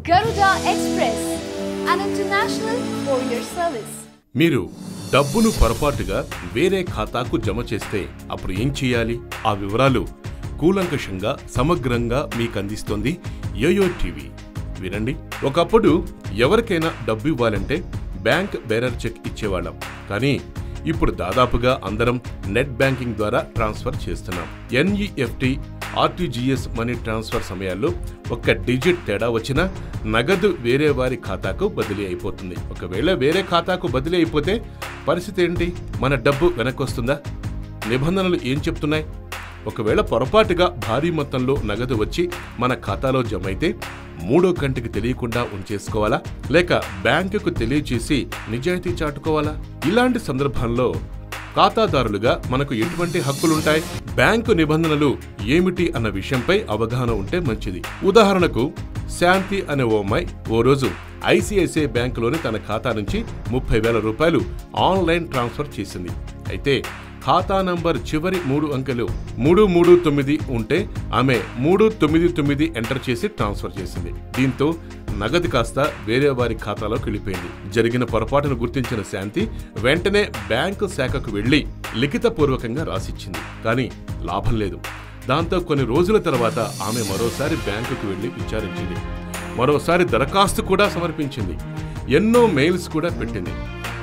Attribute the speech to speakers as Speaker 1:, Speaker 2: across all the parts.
Speaker 1: Garuda Express, an international courier service.
Speaker 2: మీరు డబ్బును పొరపాటుగా వేరే ఖాతాకు జమ చేస్తే అప్పుడు ఏం చేయాలి? ఆ వివరాలు కూలంకషంగా సమగ్రంగా మీకు అందిస్తోంది యోయో టీవీ. వినండి. ఒకప్పుడు ఎవరికైనా డబ్బు ఇవ్వాలంటే బ్యాంక్ బేరర్ చెక్ ఇచ్చేవాళ్ళం. కానీ ఇప్పుడు దాదాపుగా అందరం నెట్ బ్యాంకింగ్ ద్వారా ట్రాన్స్ఫర్ చేస్తున్నాం. ఎన్ఈఎఫ్టీ, ఆర్టీజీఎస్ మనీ ట్రాన్స్ఫర్ సమయాల్లో ఒక్క డిజిట్ తేడా వచ్చినా నగదు వేరే వారి ఖాతాకు బదిలీ అయిపోతుంది. ఒకవేళ వేరే ఖాతాకు బదిలీ అయిపోతే పరిస్థితి ఏంటి? మన డబ్బు వెనక్కొస్తుందా? నిబంధనలు ఏం చెప్తున్నాయి? ఒకవేళ పొరపాటుగా భారీ మొత్తంలో నగదు వచ్చి మన ఖాతాలో జమ అయితే మూడో కంటికి తెలియకుండా ఉంచేసుకోవాలా? లేక బ్యాంకుకు తెలియచేసి నిజాయితీ చాటుకోవాలా? ఇలాంటి సందర్భాల్లో ఖాతాదారులుగా మనకు ఎటువంటి హక్కులుంటాయి? బ్యాంకు నిబంధనలు ఏమిటి అన్న విషయంపై అవగాహన ఉంటే మంచిది. ఉదాహరణకు శాంతి అనే ఓ అమ్మాయి ఓ రోజు ఐసిఐసిఐ బ్యాంకులోని తన ఖాతా నుంచి 30,000 రూపాయలు ఆన్లైన్ ట్రాన్స్ఫర్ చేసింది. అయితే ఖాతా నంబర్ చివరి 3 అంకెలు 339 ఉంటే ఆమె 399 ఎంటర్ చేసి ట్రాన్స్ఫర్ చేసింది. దీంతో నగదు కాస్త వేరే వారి ఖాతాలోకి వెళ్ళిపోయింది. జరిగిన పొరపాటును గుర్తించిన శాంతి వెంటనే బ్యాంకు శాఖకు వెళ్లి లిఖితపూర్వకంగా రాసిచ్చింది. కానీ లాభం లేదు. దాంతో కొన్ని రోజుల తర్వాత ఆమె మరోసారి బ్యాంకుకు వెళ్లి విచారించింది. మరోసారి దరఖాస్తు కూడా సమర్పించింది. ఎన్నో మెయిల్స్ కూడా పెట్టింది.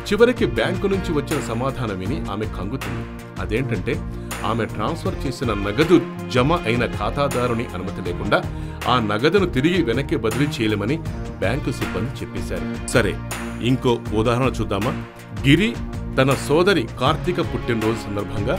Speaker 2: చివరికి బ్యాంకు నుంచి వచ్చిన సమాధానం విని ఆమె కంగుతుంది. అదేంటంటే ఆమె ట్రాన్స్ఫర్ చేసిన నగదు జమ అయిన ఖాతాదారుని అనుమతి లేకుండా ఆ నగదును తిరిగి వెనక్కి బదిలీ చేయలేమని బ్యాంకు సిబ్బంది చెప్పేశారు. సరే, ఇంకో ఉదాహరణ చూద్దామా? గిరి తన సోదరి కార్తీక పుట్టినరోజు సందర్భంగా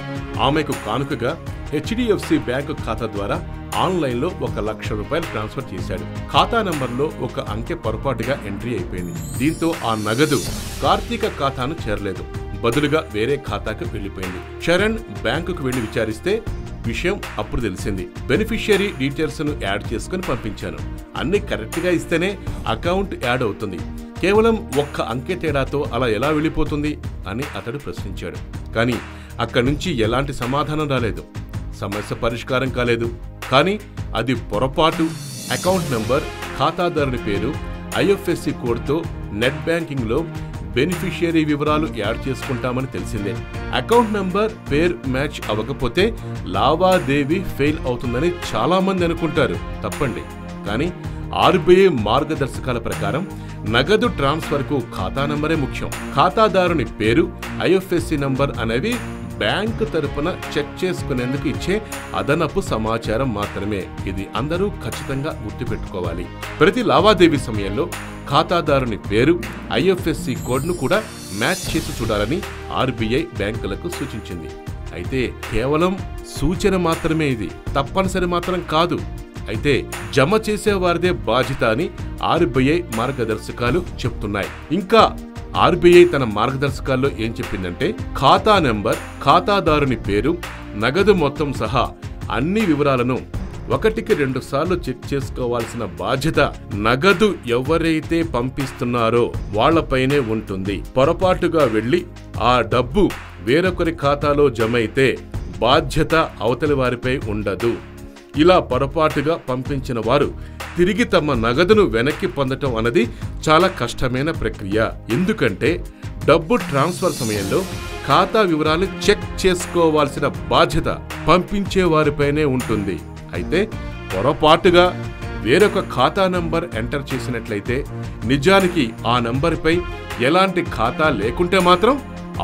Speaker 2: ఆమెకు కానుకగా హెచ్డిఎఫ్సి బ్యాంకు ఖాతా ద్వారా ఆన్లైన్లో 1,00,000 రూపాయలు ట్రాన్స్ఫర్ చేశాడు. ఖాతా నంబర్లో ఒక అంకె పొరపాటుగా ఎంట్రీ అయిపోయింది. దీంతో ఆ నగదు కార్తీక ఖాతాను చేరలేదు, బదులుగా వేరే ఖాతాకు వెళ్లిపోయింది. చరణ్ బ్యాంకుకు వెళ్లి విచారిస్తే విషయం అప్పుడు తెలిసింది. బెనిఫిషియరీ డీటెయిల్స్ ను యాడ్ చేసుకుని పంపించాను. అన్ని కరెక్ట్ గా ఇస్తేనే అకౌంట్ యాడ్ అవుతుంది. కేవలం ఒక్క అంకె తేడాతో అలా ఎలా వెళ్ళిపోతుంది అని అతడు ప్రశ్నించాడు. కానీ అక్కడి నుంచి ఎలాంటి సమాధానం రాలేదు. సమస్య పరిష్కారం కాలేదు. కానీ అది పొరపాటు. అకౌంట్ నంబర్, ఖాతాదారుని పేరు, ఐఎఫ్ఎస్సి కోడ్తో నెట్ బ్యాంకింగ్ లో బెనిఫిషియరీ వివరాలు యాడ్ చేసుకుంటామని తెలిసిందే. అకౌంట్ నంబర్, పేరు మ్యాచ్ అవ్వకపోతే లావాదేవీ ఫెయిల్ అవుతుందని చాలా మంది అనుకుంటారు. తప్పండి. కానీ ఆర్బీఐ మార్గదర్శకాల ప్రకారం నగదు ట్రాన్స్ఫర్ కు ఖాతా నంబరే ముఖ్యం. ఖాతాదారుని పేరు, ఐఎఫ్ఎస్సి నంబర్ అనేవి బ్యాంకు తరపున చెక్ చేసుకునేందుకు ఇచ్చే అదనపు సమాచారం మాత్రమే. ఇది అందరూ ఖచ్చితంగా గుర్తుపెట్టుకోవాలి. ప్రతి లావాదేవీ సమయంలో ఖాతాదారుని పేరు, ఐఎఫ్ఎస్సి కోడ్ను కూడా మ్యాచ్ చేసి చూడాలని ఆర్బీఐ బ్యాంకులకు సూచించింది. అయితే కేవలం సూచన మాత్రమే, ఇది తప్పనిసరి మాత్రం కాదు. అయితే జమ చేసేవారిదే బాధ్యత అని ఆర్బీఐ మార్గదర్శకాలు చెప్తున్నాయి. ఇంకా ఆర్బీఐ తన మార్గదర్శకాల్లో ఏం చెప్పిందంటే ఖాతా నెంబర్, ఖాతాదారుని పేరు, నగదు మొత్తం సహా అన్ని వివరాలను 1కి 2 సార్లు చెక్ చేసుకోవాల్సిన బాధ్యత నగదు ఎవరైతే పంపిస్తున్నారో వాళ్లపైనే ఉంటుంది. పొరపాటుగా వెళ్లి ఆ డబ్బు వేరొకరి ఖాతాలో జమ అయితే బాధ్యత అవతలి వారిపై ఉండదు. ఇలా పొరపాటుగా పంపించిన వారు తిరిగి తమ నగదును వెనక్కి పొందటం అన్నది చాలా కష్టమైన ప్రక్రియ. ఎందుకంటే డబ్బు ట్రాన్స్ఫర్ సమయంలో ఖాతా వివరాలు చెక్ చేసుకోవాల్సిన బాధ్యత పంపించే వారిపైనే ఉంటుంది. అయితే పొరపాటుగా వేరొక ఖాతా నంబర్ ఎంటర్ చేసినట్లయితే నిజానికి ఆ నంబర్పై ఎలాంటి ఖాతా లేకుంటే మాత్రం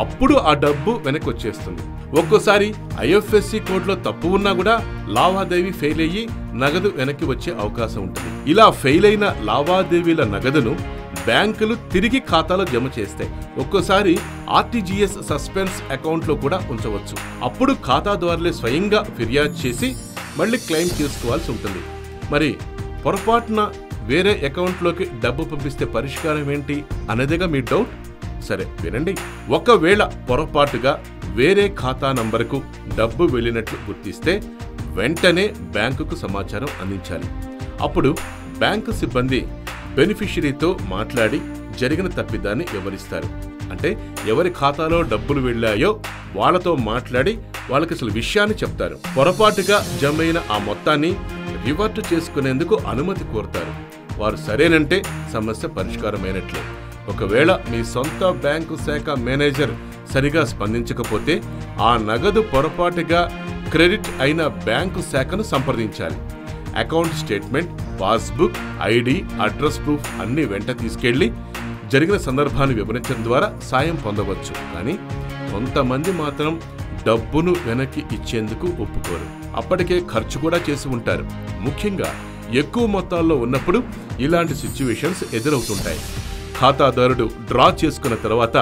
Speaker 2: అప్పుడు ఆ డబ్బు వెనక్కి వచ్చేస్తుంది. ఒక్కోసారి ఐఎఫ్ఎస్సి కోడ్లో తప్పు ఉన్నా కూడా లావాదేవీ ఫెయిల్ అయ్యి నగదు వెనక్కి వచ్చే అవకాశం ఉంటుంది. ఇలా ఫెయిల్ అయిన లావాదేవీల నగదును బ్యాంకులు తిరిగి ఖాతాలో జమ చేస్తాయి. ఒక్కోసారి ఆర్టీజీఎస్ సస్పెన్స్ అకౌంట్లో కూడా ఉంచవచ్చు. అప్పుడు ఖాతాదారులే స్వయంగా ఫిర్యాదు చేసి మళ్ళీ క్లెయిమ్ చేసుకోవాల్సి ఉంటుంది. మరి పొరపాటున వేరే అకౌంట్లోకి డబ్బు పంపిస్తే పరిష్కారం ఏంటి అనేదిగా మీ డౌట్. సరే వినండి. ఒకవేళ పొరపాటుగా వేరే ఖాతా నంబరుకు డబ్బు వెళ్ళినట్లు గుర్తిస్తే వెంటనే బ్యాంకుకు సమాచారం అందించాలి. అప్పుడు బ్యాంకు సిబ్బంది బెనిఫిషరీతో మాట్లాడి జరిగిన తప్పిదాన్ని వివరిస్తారు. అంటే ఎవరి ఖాతాలో డబ్బులు వెళ్ళాయో వాళ్లతో మాట్లాడి వాళ్ళకి అసలు విషయాన్ని చెప్తారు. పొరపాటుగా జమైన ఆ మొత్తాన్ని రివర్ట్ చేసుకునేందుకు అనుమతి కోరుతారు. వారు సరేనంటే సమస్య పరిష్కారమైనట్లే. ఒకవేళ మీ సొంత బ్యాంకు శాఖ మేనేజర్ సరిగా స్పందించకపోతే ఆ నగదు పొరపాటుగా క్రెడిట్ అయిన బ్యాంకు శాఖను సంప్రదించాలి. Account statement, passbook, ID, address proof అన్ని వెంట తీసుకెళ్లి జరిగిన సందర్భాన్ని వివరించడం ద్వారా సాయం పొందవచ్చు. కానీ కొంతమంది మాత్రం డబ్బును వెనక్కి ఇచ్చేందుకు ఒప్పుకోరు. అప్పటికే ఖర్చు కూడా చేసి ఉంటారు. ముఖ్యంగా ఎక్కువ మొత్తాల్లో ఉన్నప్పుడు ఇలాంటి సిచ్యువేషన్స్ ఎదురవుతుంటాయి. ఖాతాదారుడు డ్రా చేసుకున్న తర్వాత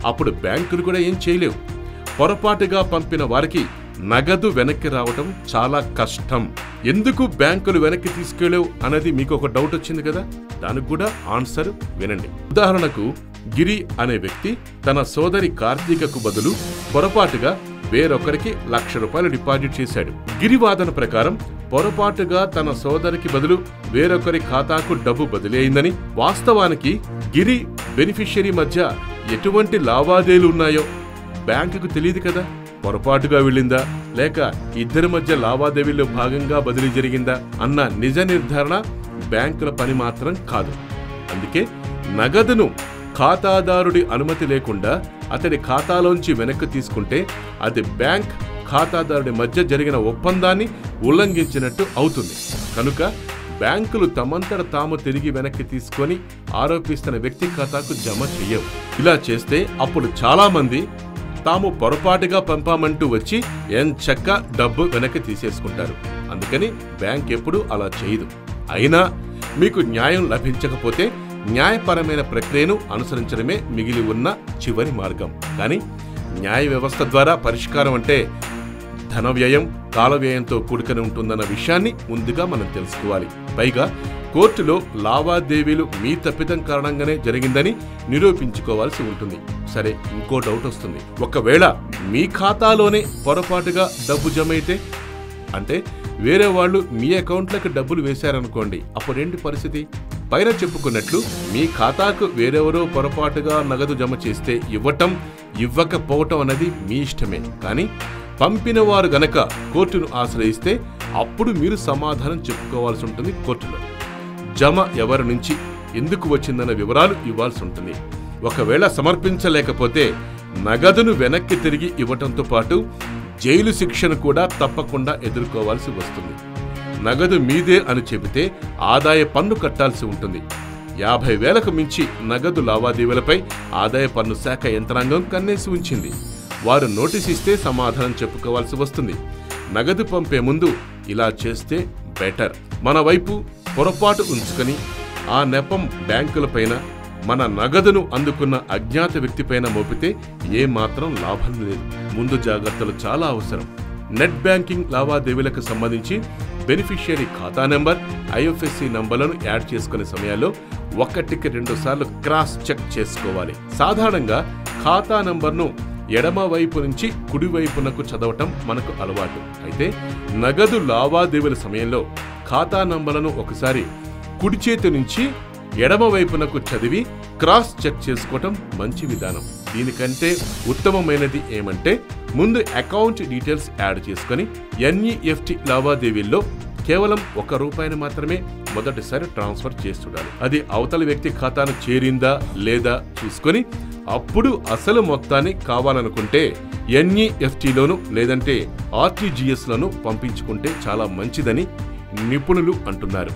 Speaker 2: అప్పుడు బ్యాంకులు కూడా ఏం చేయలేవు. పొరపాటుగా పంపిన వారికి నగదు వెనక్కి రావటం చాలా కష్టం. ఎందుకు బ్యాంకులు వెనక్కి తీసుకెళ్ళేవు అనేది మీకు ఒక డౌట్ వచ్చింది కదా, దానికి కూడా ఆన్సర్ వినండి. ఉదాహరణకు గిరి అనే వ్యక్తి తన సోదరి కార్తీకకు బదులు పొరపాటుగా వేరొకరికి ₹1,00,000 డిపాజిట్ చేశాడు. గిరి వాదన ప్రకారం పొరపాటుగా తన సోదరికి బదులు వేరొకరి ఖాతాకు డబ్బు బదిలీ అయిందని, వాస్తవానికి గిరి బెనిఫిషియరీ మధ్య ఎటువంటి లావాదేవీలు ఉన్నాయో బ్యాంకుకు తెలియదు కదా. పొరపాటుగా వెళ్ళిందా లేక ఇద్దరి మధ్య లావాదేవీల్లో భాగంగా బదిలీ జరిగిందా అన్న నిజ నిర్ధారణ బ్యాంకుల పని మాత్రం కాదు. అందుకే నగదును ఖాతాదారుడి అనుమతి లేకుండా అతడి ఖాతాలోంచి వెనక్కి తీసుకుంటే అది బ్యాంక్ ఖాతాదారుడి మధ్య జరిగిన ఒప్పందాన్ని ఉల్లంఘించినట్టు అవుతుంది. కనుక బ్యాంకులు తమంతట తాము తిరిగి వెనక్కి తీసుకొని ఆరోపిస్తున్న వ్యక్తి ఖాతాకు జమ చెయ్యవు. ఇలా చేస్తే అప్పుడు చాలా మంది తాము పొరపాటుగా పంపామంటూ వచ్చి ఎంచక్కా డబ్బు వెనక్కి తీసేసుకుంటారు. అందుకని బ్యాంక్ ఎప్పుడూ అలా చేయదు. అయినా మీకు న్యాయం లభించకపోతే న్యాయపరమైన ప్రక్రియను అనుసరించడమే మిగిలి ఉన్న చివరి మార్గం. కానీ న్యాయ వ్యవస్థ ద్వారా పరిష్కారం అంటే ధన వ్యయం, కాల వ్యయంతో కూడుకొని ఉంటుందన్న విషయాన్ని ముందుగా మనం తెలుసుకోవాలి. పైగా కోర్టులో లావాదేవీలు మీ తప్పిదం కారణంగానే జరిగిందని నిరూపించుకోవాల్సి ఉంటుంది. సరే, ఇంకో డౌట్ వస్తుంది. ఒకవేళ మీ ఖాతాలోనే పొరపాటుగా డబ్బు జమ అయితే, అంటే వేరే వాళ్ళు మీ అకౌంట్లకు డబ్బులు వేశారనుకోండి, అప్పుడేంటి పరిస్థితి? పైన చెప్పుకున్నట్లు మీ ఖాతాకు వేరెవరో పొరపాటుగా నగదు జమ చేస్తే ఇవ్వటం ఇవ్వకపోవటం అనేది మీ ఇష్టమే. కానీ పంపిన వారు గనక కోర్టును ఆశ్రయిస్తే అప్పుడు మీరు సమాధానం చెప్పుకోవాల్సి ఉంటుంది కోర్టులో. జమ ఎవరి నుంచి ఎందుకు వచ్చిందన్న వివరాలు ఇవ్వాల్సి ఉంటుంది. ఒకవేళ సమర్పించలేకపోతే నగదును వెనక్కి తిరిగి ఇవ్వటంతో పాటు జైలు శిక్షను కూడా తప్పకుండా ఎదుర్కోవాల్సి వస్తుంది. నగదు మీదే అని చెబితే ఆదాయ పన్ను కట్టాల్సి ఉంటుంది. 50,000కు మించి నగదు లావాదేవీలపై ఆదాయ పన్ను శాఖ యంత్రాంగం కన్నేసి ఉంచింది. వారు నోటీస్ ఇస్తే సమాధానం చెప్పుకోవాల్సి వస్తుంది. నగదు పంపే ముందు ఇలా చేస్తే బెటర్. మన వైపు పొరపాటు ఉంచుకొని ఆ నెపం బ్యాంకులపైన, మన నగదును అందుకున్న అజ్ఞాత వ్యక్తిపైన మోపితే ఏమాత్రం లాభం లేదు. ముందు జాగ్రత్తలు చాలా అవసరం. నెట్ బ్యాంకింగ్ లావాదేవీలకు సంబంధించి బెనిఫిషియరీ ఖాతా నెంబర్, ఐఎఫ్ఎస్సి నంబర్లను యాడ్ చేసుకునే సమయాల్లో 1-2 సార్లు క్రాస్ చెక్ చేసుకోవాలి. సాధారణంగా ఖాతా నంబర్ను ఎడమ వైపు నుంచి కుడి వైపునకు చదవటం మనకు అలవాటు. అయితే నగదు లావాదేవీల సమయంలో ఖాతా నంబర్లను ఒకసారి కుడి చేతి నుంచి ఎడమ వైపునకు చదివి క్రాస్ చెక్ చేసుకోవటం మంచి విధానం. దీనికంటే ఉత్తమమైనది ఏమంటే ముందు అకౌంట్ డీటెయిల్స్ యాడ్ చేసుకుని ఎన్ఈఎఫ్టి లావాదేవీల్లో కేవలం ₹1 మాత్రమే మొదటిసారి ట్రాన్స్ఫర్ చేస్తుండాలి. అది అవతల వ్యక్తి ఖాతాను చేరిందా లేదా చూసుకొని అప్పుడు అసలు మొత్తాన్ని కావాలనుకుంటే ఎన్ఈఎఫ్టిలోను లేదంటే ఆర్టీజీఎస్లను పంపించుకుంటే చాలా మంచిదని నిపుణులు అంటున్నారు.